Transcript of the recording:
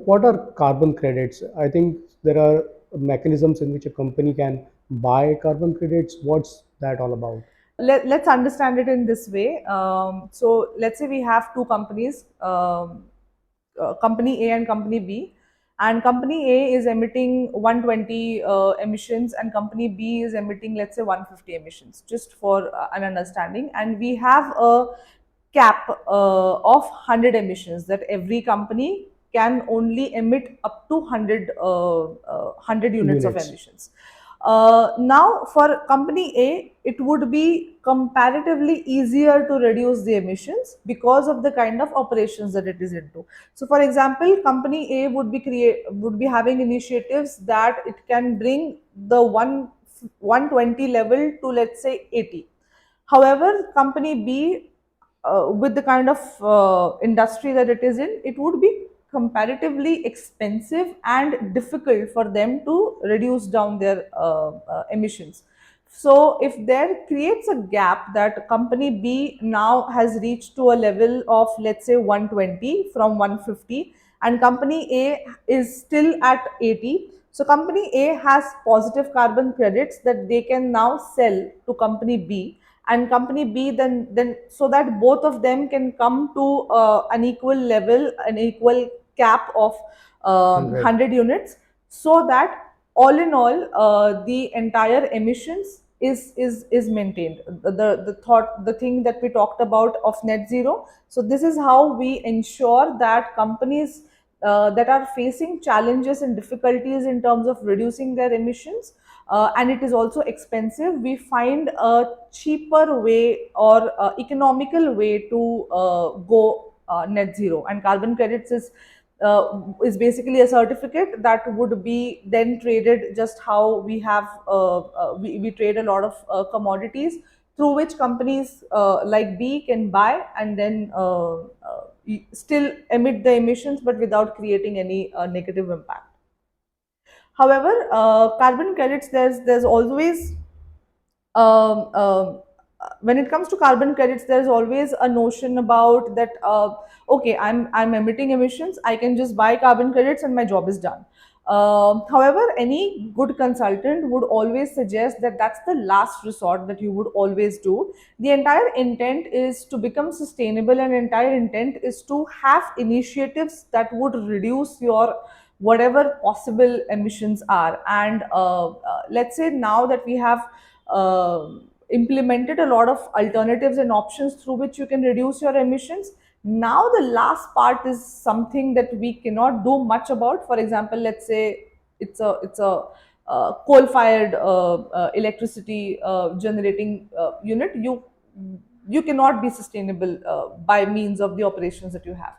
what are carbon credits? I think there are mechanisms in which a company can buy carbon credits. What's that all about? Let's understand it in this way. So let's say we have two companies, company A and company B, and company A is emitting 120 emissions, and company B is emitting, let's say, 150 emissions, just for an understanding. And we have a cap of 100 emissions, that every company can only emit up to 100 units of Units. emissions. Now, for company A, it would be comparatively easier to reduce the emissions because of the kind of operations that it is into. So, for example, company A would be having initiatives that it can bring the 120 level to, let's say, 80. However, company B, with the kind of industry that it is in, it would be comparatively expensive and difficult for them to reduce down their emissions. So, if there creates a gap that company B now has reached to a level of, let's say, 120 from 150, and company A is still at 80. So, company A has positive carbon credits that they can now sell to company B, and company B then so that both of them can come to an equal level, an equal cap of 100. 100 units, so that all in all the entire emissions is maintained. The thing that we talked about of net zero. So this is how we ensure that companies that are facing challenges and difficulties in terms of reducing their emissions, and it is also expensive, we find a cheaper way or economical way to go net zero. And carbon credits is basically a certificate that would be then traded, just how we have we trade a lot of commodities, through which companies like B can buy and then still emit the emissions but without creating any negative impact. However, carbon credits, there's always when it comes to carbon credits, there's always a notion about that. Okay, I'm emitting emissions. I can just buy carbon credits and my job is done. However, any good consultant would always suggest that that's the last resort that you would always do. The entire intent is to become sustainable, and entire intent is to have initiatives that would reduce your whatever possible emissions are. And let's say now that we have implemented a lot of alternatives and options through which you can reduce your emissions. Now the last part is something that we cannot do much about. For example, let's say it's a coal-fired electricity generating unit. You cannot be sustainable by means of the operations that you have.